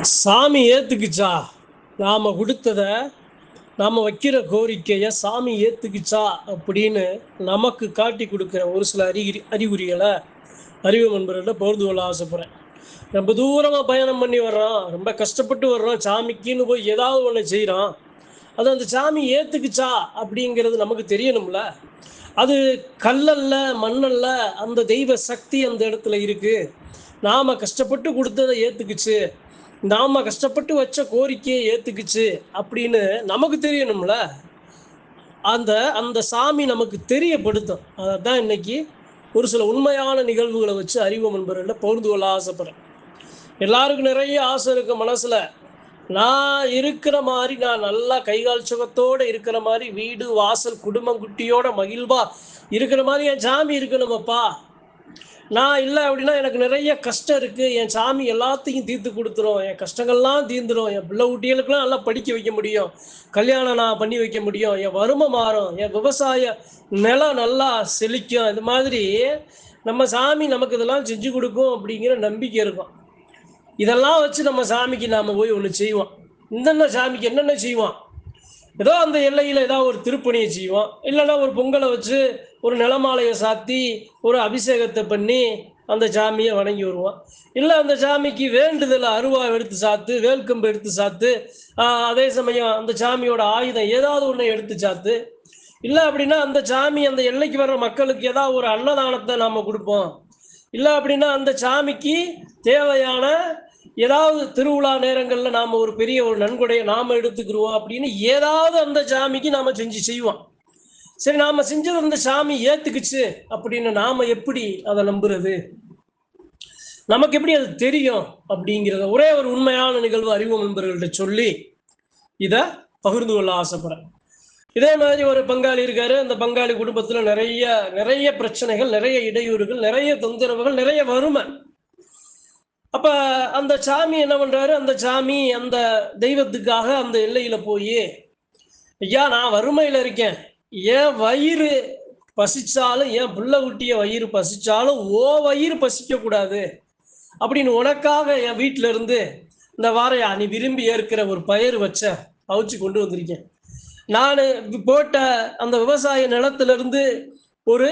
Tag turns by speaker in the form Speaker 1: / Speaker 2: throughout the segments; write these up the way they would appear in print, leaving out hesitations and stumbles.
Speaker 1: சாமி ஏத்துக்குச்சா? நாம குடுத்தத, நாம வைக்கிற கோரிக்கைய சாமி ஏத்துக்குச்சா? அப்படின்னு நமக்கு காட்டிக் குடுக்கிற ஒரு சில அறிகுறிகள அறிவு நண்பர்கள்ட்ட பகிர்ந்து கொள்ள ஆசைப்படுறேன். ரொம்ப தூரமா பயணம் பண்ணி வர்றோம். ரொம்ப கஷ்டப்பட்டு வர்றோம். சாமிக்குன்னு போய் ஏதாவது ஒண்ணு செய்றோம். அது அந்த சாமி ஏத்துக்குச்சா? அப்படிங்கிறது நமக்கு தெரியணும்ல. அது கல்லல்ல, மண்ணல்ல. அந்த தெய்வ சக்தி அந்த இடத்துல இருக்கு. நாம கஷ்டப்பட்டு குடுத்தத ஏத்துக்குச்சு. நாம கஷ்டப்பட்டு வச்ச கோரிக்கைய ஏத்துக்குச்சு அப்படின்னு நமக்கு தெரியணும்ல. அந்த அந்த சாமி நமக்கு தெரியப்படுத்தும். அதத்தான் இன்னைக்கு ஒரு சில உண்மையான நிகழ்வுகள வச்சு அறிவோம் நண்பர்கள்ட்ட பகிர்ந்து கொள்ள ஆசைப்படுறேன். எல்லாருக்கும் நிறைய ஆசை இருக்கு மனசுல. நான் இருக்கிற மாரி, நான் நல்லா கை, கால் சுகத்தோட இருக்கிற மாரி, வீடு, வாசல், குடும்பம், குட்டியோட மகிழ்வா இருக்கிற மாரி என் சாமி இருக்கணுமப்பா. நான் இல்ல அப்படின்னா, எனக்கு நிறைய கஷ்டம் இருக்கு. என் சாமி எல்லாத்தையும் தீர்த்து குடுத்துரும். என் கஷ்டங்கள்லாம் தீர்ந்துரும். என் பிள்ளை குட்டிகளுக்கெல்லாம் நல்லா படிக்க வைக்க முடியும். கல்யாணம் நான் பண்ணி வைக்க முடியும். என் வறுமை மாறும். என் விவசாய நிலம் நல்லா செழிக்கும். இது மாதிரி நம்ம சாமி நமக்கு இதெல்லாம் செஞ்சு குடுக்கும் அப்படிங்கிற நம்பிக்கை இருக்கும். இதெல்லாம் வச்சு நம்ம சாமிக்கு நாம போய் ஒண்ணு செய்வோம். இந்தந்த சாமிக்கு என்னென்ன செய்வோம்? ஏதோ அந்த எல்லையில ஏதாவது ஒரு திருப்பணிய செய்வோம். இல்லன்னா ஒரு பொங்கல வச்சு, ஒரு நிலமாலைய சாத்தி, ஒரு அபிஷேகத்த பண்ணி, அந்த சாமிய வணங்கி வருவோம். இல்ல அந்த சாமிக்கு வேண்டுதல அருவா எடுத்து சாத்து, வேல்கம்பு எடுத்து சாத்து, அதே சமயம் அந்த சாமியோட ஆயுதம் ஏதாவது ஒண்ண எடுத்து சாத்து. இல்ல அப்படின்னா, அந்த சாமி அந்த எல்லைக்கு வர்ற மக்களுக்கு ஏதாவது ஒரு அன்னதானத்த நாம குடுப்போம். இல்ல அப்படின்னா, அந்த சாமிக்கு தேவையான ஏதாவது திருவிழா நேரங்கள்ல நாம ஒரு பெரிய ஒரு நன்கொடைய நாம எடுத்துக்கிருவோம் அப்படின்னு ஏதாவது அந்த சாமிக்கு நாம செய்வோம். சரி, நாம செஞ்சது அந்த சாமி ஏத்துக்குச்சு அப்படின்னு நாம எப்படி அதை நம்புறது? நமக்கு எப்படி அது தெரியும்? அப்படிங்கிறத ஒரே ஒரு உண்மையான நிகழ்வு அறிவு நண்பர்கள்ட்ட சொல்லி இத பகிர்ந்து கொள்ள ஆசைப்படுறேன். இதே மாதிரி ஒரு பங்காளி இருக்காரு. அந்த பங்காளி குடும்பத்துல நிறைய நிறைய பிரச்சனைகள், நிறைய இடையூறுகள், நிறைய தொந்தரவுகள், நிறைய வறுமை. அப்ப அந்த சாமி என்ன பண்றாரு? அந்த சாமி அந்த தெய்வத்துக்காக அந்த எல்லையில போயி, ஐயா நான் வறுமையில இருக்கேன். என் வயிறு பசிச்சாலும், என் புள்ள குட்டிய வயிறு பசிச்சாலும், வயிறு பசிக்க கூடாது. அப்படின்னு உனக்காக என் வீட்ல இருந்து இந்த வாரையா நீ விரும்பி ஏற்கிற ஒரு பயறு வச்ச அவிச்சு கொண்டு வந்திருக்கேன். நானு போட்ட அந்த விவசாய நிலத்திலிருந்து ஒரு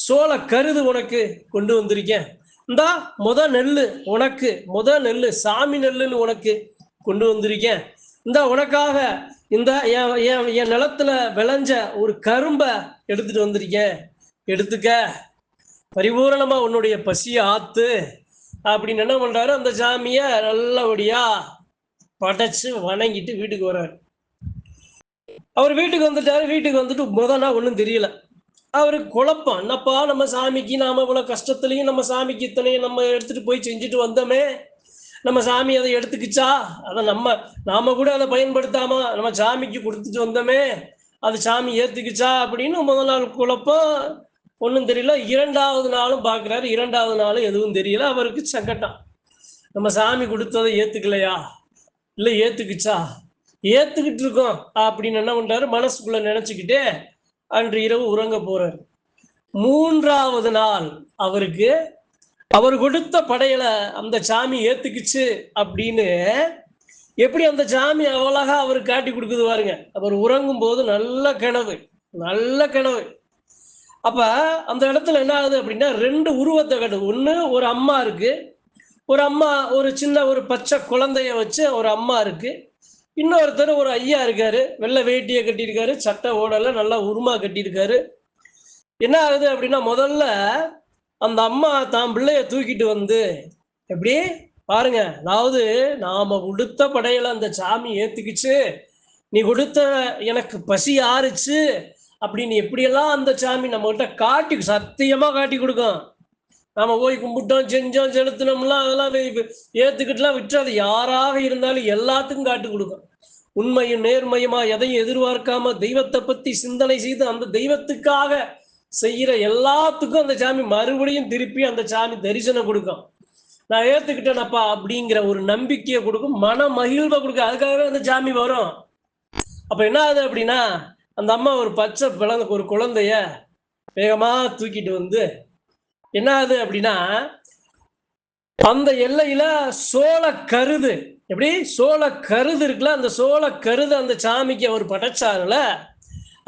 Speaker 1: சோள கருது உனக்கு கொண்டு வந்திருக்கேன். இந்தா நெல்லு உனக்கு, நெல்லு சாமி நெல்லுன்னு உனக்கு கொண்டு வந்திருக்கேன். இந்தா உனக்காக இந்த என் என் என் நிலத்துல விளைஞ்ச ஒரு கரும்ப எடுத்துட்டு வந்திருக்கேன். எடுத்துக்க. பரிபூரணமா உன்னுடைய பசிய ஆத்து அப்படின்னு என்ன பண்றாரு? அந்த சாமிய நல்லபடியா படைச்சு வணங்கிட்டு வீட்டுக்கு வர்றாரு. அவர் வீட்டுக்கு வந்துட்டாரு. வீட்டுக்கு வந்துட்டு நாள் ஒண்ணும் தெரியல. அவருக்கு குழப்பம். என்னப்பா நம்ம சாமிக்கு நாம இவ்வளவு கஷ்டத்துலயும் நம்ம சாமிக்கு இத்தனையும் நம்ம எடுத்துட்டு போய் செஞ்சுட்டு வந்தோமே, நம்ம சாமி அதை எடுத்துக்கிச்சா? அதை நாம கூட அதை பயன்படுத்தாம நம்ம சாமிக்கு கொடுத்துட்டு வந்தோமே, அது சாமி ஏத்துக்குச்சா? அப்படின்னு முதல் நாள் குழப்பம். ஒண்ணும் தெரியல. 2வது நாளும் பார்க்கிறாரு. 2வது நாளும் எதுவும் தெரியல. அவருக்கு சங்கடம். நம்ம சாமி கொடுத்ததை ஏத்துக்கலையா? இல்ல ஏத்துக்குச்சா? ஏத்துக்கிட்டு இருக்கோம் அப்படின்னு என்ன பண்றாரு? மனசுக்குள்ள நினைச்சுக்கிட்டே அன்று இரவு உறங்க போறாரு. 3வது நாள் அவருக்கு அவர் கொடுத்த படையல அந்த சாமி ஏத்துக்குச்சு அப்படின்னு எப்படி அந்த சாமி அழகா அவருக்கு காட்டி கொடுக்குது பாருங்க. அவர் உறங்கும் போது நல்ல கனவு, நல்ல கனவு. அப்ப அந்த இடத்துல என்ன ஆகுது அப்படின்னா, 2 உருவத்தை காட்டுது. ஒண்ணு ஒரு அம்மா இருக்கு. ஒரு அம்மா ஒரு சின்ன ஒரு பச்சை குழந்தைய வச்சு ஒரு அம்மா இருக்கு. இன்னொருத்தர் ஒரு ஐயா இருக்காரு. வெள்ளை வேட்டிய கட்டியிருக்காரு. சட்டை ஓடல, நல்லா உருமா கட்டியிருக்காரு. என்ன ஆகுது அப்படின்னா, முதல்ல அந்த அம்மா தான் பிள்ளைய தூக்கிட்டு வந்து எப்படி பாருங்க. அதாவது நாம கொடுத்த படையல அந்த சாமி ஏத்துக்குச்சு. நீ கொடுத்த எனக்கு பசி ஆறுச்சு அப்படின்னு எப்படியெல்லாம் அந்த சாமி நம்ம கிட்ட காட்டி சத்தியமா காட்டி கொடுக்கும். நாம போய் கும்பிட்டோம், செஞ்சோம், செலுத்தினோம்லாம் அதெல்லாம் ஏத்துக்கிட்டுலாம் விட்டுறாது. யாராக இருந்தாலும் எல்லாத்துக்கும் காட்டி கொடுக்கும். உண்மையும் நேர்மையுமா எதையும் எதிர்பார்க்காம தெய்வத்தை பத்தி சிந்தனை செய்து அந்த தெய்வத்துக்காக செய்யற எல்லாத்துக்கும் அந்த சாமி மறுபடியும் திருப்பி அந்த சாமி தரிசனம் கொடுக்கும். நான் ஏத்துக்கிட்டேனப்பா அப்படிங்கிற ஒரு நம்பிக்கையை கொடுக்கும், மன மகிழ்வை கொடுக்கும். அதுக்காகவே அந்த சாமி வரும். அப்ப என்ன ஆகுது அப்படின்னா, அந்த அம்மா ஒரு பச்சை ஒரு குழந்தைய வேகமா தூக்கிட்டு வந்து என்ன ஆகுது அப்படின்னா, அந்த எல்லையில சோள கருது, எப்படி சோள கருது இருக்குல்ல, அந்த சோள கருது அந்த சாமிக்கு அவர் படைச்சாருல,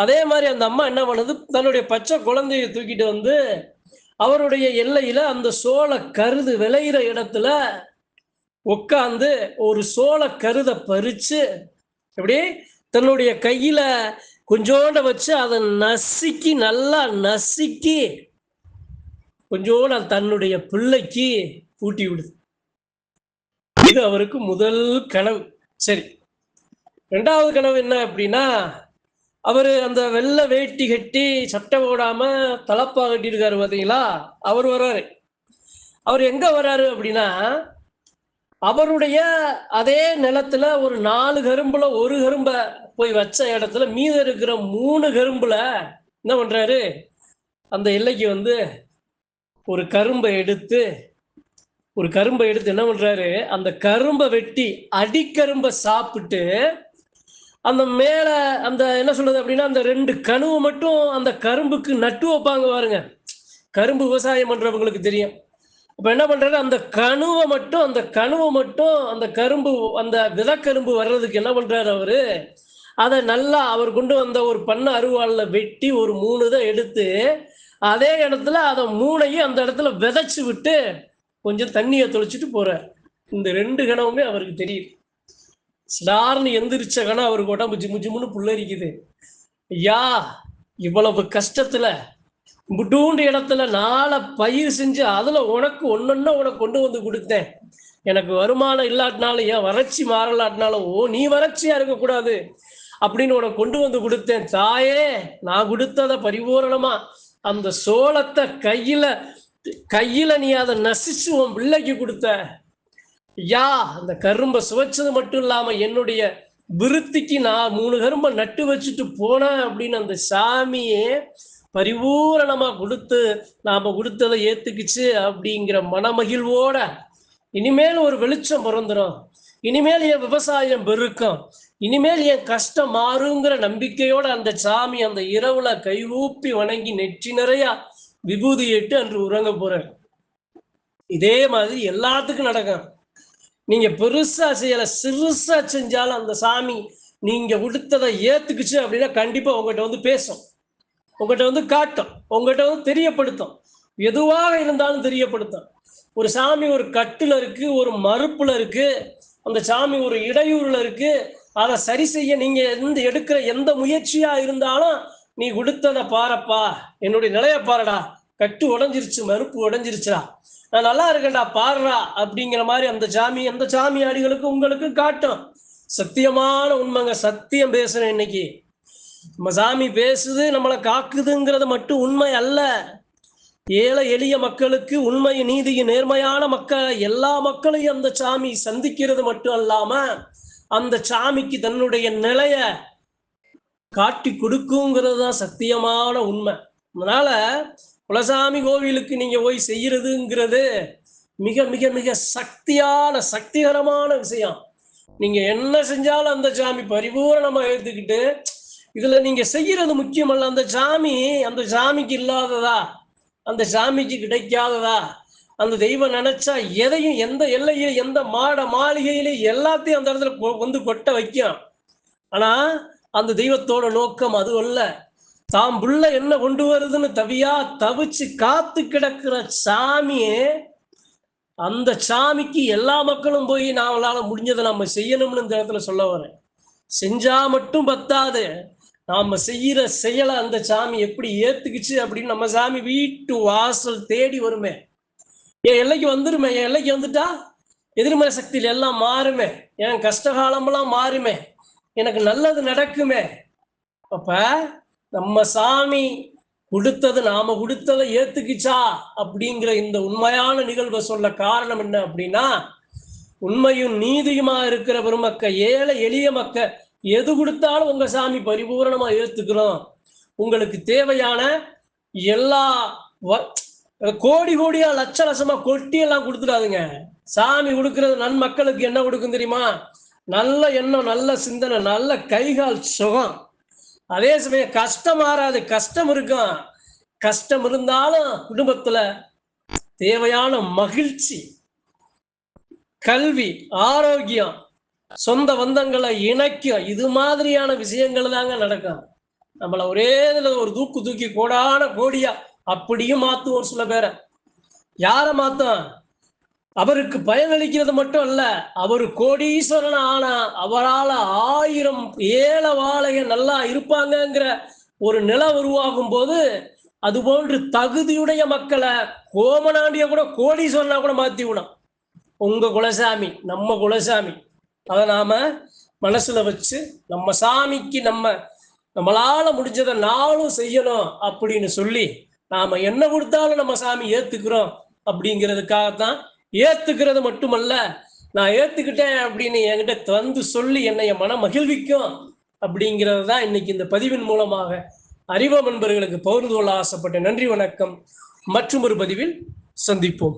Speaker 1: அதே மாதிரி அந்த அம்மா என்ன பண்ணுது, தன்னுடைய பச்சை குழந்தையை தூக்கிட்டு வந்து அவருடைய எல்லையில அந்த சோள கருது விளையிற இடத்துல உட்காந்து ஒரு சோள கருதை பறிச்சு எப்படி தன்னுடைய கையில கொஞ்சோண்ட வச்சு அதை நசுக்கி நல்லா நசுக்கி கொஞ்சோண்டு தன்னுடைய பிள்ளைக்கு ஊட்டி விடுது. இது அவருக்கு முதல் கனவு. சரி, ரெண்டாவது கனவு என்ன அப்படின்னா, அவரு அந்த வெள்ளை வேட்டி கட்டி சட்டை போடாம தலப்பா கட்டி இருக்காரு பாத்தீங்களா, அவர் வர்றாரு. அவர் எங்க வர்றாரு அப்படின்னா, அவருடைய அதே நிலத்துல ஒரு 4 கரும்புல ஒரு கரும்ப போய் வச்ச இடத்துல மீத இருக்கிற 3 கரும்புல என்ன பண்றாரு, அந்த எல்லைக்கு வந்து ஒரு கரும்பை எடுத்து என்ன பண்றாரு, அந்த கரும்பை வெட்டி அடிக்கரும்பை சாப்பிட்டு அந்த மேல அந்த என்ன சொல்றது அப்படின்னா, அந்த 2 கணுவை மட்டும் அந்த கரும்புக்கு நட்டு வைப்பாங்க பாருங்க, கரும்பு விவசாயம் பண்றவங்களுக்கு தெரியும். அப்ப என்ன பண்றாரு, அந்த கணுவை மட்டும் அந்த கரும்பு அந்த விதக்கரும்பு வர்றதுக்கு என்ன பண்றாரு அவரு, அதை நல்லா அவர் கொண்டு வந்த ஒரு பண்ண அருவாள்ல வெட்டி ஒரு 3 இதை எடுத்து அதே இடத்துல அதை 3ஐயும் அந்த இடத்துல விதைச்சு விட்டு கொஞ்சம் தண்ணியை தொளிச்சுட்டு போறார். இந்த 2 கணவுமே அவருக்கு தெரியுது. சிலார்னு எந்திரிச்ச கணம் அவருக்கு உடம்பு ஜிம்மு ஜிம்முன்னு புல்லரிக்குது. ஐயா, இவ்வளவு கஷ்டத்துல முட்டூண்டு இடத்துல 4 பயிர் செஞ்சு அதுல உனக்கு ஒன்னொன்னா உனக்கு கொண்டு வந்து கொடுத்தேன். எனக்கு வருமானம் இல்லாட்டினாலும் ஏன் வறட்சி மாறலாட்டினாலும் நீ வறட்சியா இருக்கக்கூடாது அப்படின்னு உனக்கு கொண்டு வந்து கொடுத்தேன் தாயே. நான் கொடுத்தத பரிபூரணமா அந்த சோளத்தை கையில நீ அதை நசிச்சு உன் பிள்ளைக்கு கொடுத்த. ஐயா, அந்த கரும்பை சுவைச்சது மட்டும் இல்லாம என்னுடைய விருத்திக்கு நான் 3 கரும்பை நட்டு வச்சுட்டு போனேன் அப்படின்னு அந்த சாமியே பரிபூரணமா கொடுத்து நாம கொடுத்ததை ஏத்துக்குச்சு அப்படிங்கிற மனமகிழ்வோட இனிமேல் ஒரு வெளிச்சம் பிறந்துடும், இனிமேல் என் விவசாயம் பெருக்கும், இனிமேல் என் கஷ்டம் மாறுங்கிற நம்பிக்கையோட அந்த சாமி அந்த இரவுல கைகூப்பி வணங்கி நெற்றி நிறைய விபூதி இட்டு அன்று உறங்க போறார். இதே மாதிரி எல்லாத்துக்கும் நடக்கும். நீங்க பெருசா செய்யல, சிறுசா செஞ்சாலும் அந்த சாமி நீங்க கொடுத்ததை ஏத்துக்குச்சு அப்படின்னா கண்டிப்பா உங்ககிட்ட வந்து பேசும், உங்ககிட்ட வந்து காட்டும், உங்ககிட்ட வந்து தெரியப்படுத்தும். எதுவாக இருந்தாலும் தெரியப்படுத்தும். ஒரு சாமி ஒரு கட்டுல இருக்கு, ஒரு மறுப்புல இருக்கு, அந்த சாமி ஒரு இடையூறுல இருக்கு, அதை சரி செய்ய நீங்க எடுக்கிற எந்த முயற்சியா இருந்தாலும் நீ கொடுத்ததை பாரப்பா, என்னுடைய நிலைய பாருடா, கட்டு உடஞ்சிருச்சு, மறுப்பு உடஞ்சிருச்சா, நான் நல்லா இருக்கேன்டா பாடுறா அப்படிங்கிற மாதிரி அந்த சாமி ஆடிகளுக்கு உங்களுக்கு காட்டும். சத்தியமான உண்மைங்க, சத்தியம் பேசுறேன். இன்னைக்கு நம்ம சாமி பேசுது, நம்மளை காக்குதுங்கிறது மட்டும் உண்மை அல்ல. ஏழை எளிய மக்களுக்கு உண்மை நீதியும் நேர்மையான மக்கள் எல்லா மக்களையும் அந்த சாமி சந்திக்கிறது மட்டும் அல்லாம அந்த சாமிக்கு தன்னுடைய நிலைய காட்டி கொடுக்குங்கிறது தான் சத்தியமான உண்மை. அதனால குலசாமி கோவிலுக்கு நீங்க போய் செய்யறதுங்கிறது மிக மிக மிக சக்திகரமான விஷயம். நீங்க என்ன செஞ்சாலும் அந்த சாமி பரிபூரணமா எடுத்துக்கிட்டு இதுல நீங்க செய்யறது முக்கியமல்ல. அந்த சாமிக்கு இல்லாததா, அந்த சாமிக்கு கிடைக்காததா, அந்த தெய்வம் நினைச்சா எதையும் எந்த எல்லையில எந்த மாளிகையில எல்லாத்தையும் அந்த இடத்துல வந்து கொட்ட வைக்கும். ஆனா அந்த தெய்வத்தோட நோக்கம் அது அல்ல. தாம் புள்ள என்ன கொண்டு வருதுன்னு தவிச்சு காத்து கிடக்கிற சாமியே, அந்த சாமிக்கு எல்லா மக்களும் போய் நம்மளால முடிஞ்சதை நம்ம செய்யணும்னு இந்த இடத்துல சொல்ல வரேன். செஞ்சா மட்டும் பத்தாது, நாம செய்யற செயலை அந்த சாமி எப்படி ஏத்துக்குச்சு அப்படின்னு நம்ம சாமி வீட்டு வாசல் தேடி வருமே, என் எல்லைக்கு வந்துருமே, என் எல்லைக்கு வந்துட்டா எதிர்மறை சக்தியில எல்லாம் மாறுமே, என் கஷ்டகாலமெல்லாம் மாறுமே, எனக்கு நல்லது நடக்குமே. அப்ப நம்ம சாமி நாம கொடுத்ததை ஏத்துக்குச்சா அப்படிங்கிற இந்த உண்மையான நிகழ்வை சொல்ல காரணம் என்ன அப்படின்னா, உண்மையும் நீதியுமா இருக்கிற பெருமக்க ஏழை எளிய மக்க எது கொடுத்தாலும் உங்க சாமி பரிபூரணமா ஏத்துக்கிறோம். உங்களுக்கு தேவையான எல்லா கோடி கோடியா லட்ச லட்சமா கொட்டி எல்லாம் கொடுத்துடாதுங்க. சாமி கொடுக்கறது நன்மக்களுக்கு என்ன கொடுக்கும் தெரியுமா? நல்ல எண்ணம், நல்ல சிந்தனை, நல்ல கைகால் சுகம். அதே சமயம் கஷ்டம் மாறாது, கஷ்டம் இருக்கும். கஷ்டம் இருந்தாலும் குடும்பத்துல தேவையான மகிழ்ச்சி, கல்வி, ஆரோக்கியம், சொந்த பந்தங்களை இணைக்கும், இது மாதிரியான விஷயங்கள் தாங்க நடக்கும். நம்மள ஒரே இதுல ஒரு தூக்கி கோடான கோடியா அப்படியும் மாத்தும். ஒரு சில பேரை யார மாத்தும்? அவருக்கு பயனளிக்கிறது மட்டும் அல்ல, அவரு கோடீஸ்வரன் ஆனா அவரால 1000 ஏழை வாழைக நல்லா இருப்பாங்கங்கிற ஒரு நிலை உருவாகும் போது, அது போன்று தகுதியுடைய மக்களை கோமனாண்டிய கூட கோடீஸ்வரனா கூட மாத்தி விடும். உங்க குலசாமி, நம்ம குலசாமி. அதை நாம மனசுல வச்சு நம்ம சாமிக்கு நம்மளால முடிஞ்சதை நாளும் செய்யணும் அப்படின்னு சொல்லி, நாம என்ன கொடுத்தாலும் நம்ம சாமி ஏத்துக்கிறோம் அப்படிங்கிறதுக்காகத்தான். ஏத்துக்கிறது மட்டுமல்ல, நான் ஏத்துக்கிட்டேன் அப்படின்னு என்கிட்ட வந்து சொல்லி என்னைய மன மகிழ்விக்கும் அப்படிங்கிறது தான் இன்னைக்கு இந்த பதிவின் மூலமாக அறிவோம் நண்பர்களுக்கு பகிர்ந்து கொள்ள ஆசைப்பட்டேன். நன்றி, வணக்கம். மற்றும் ஒரு பதிவில் சந்திப்போம்.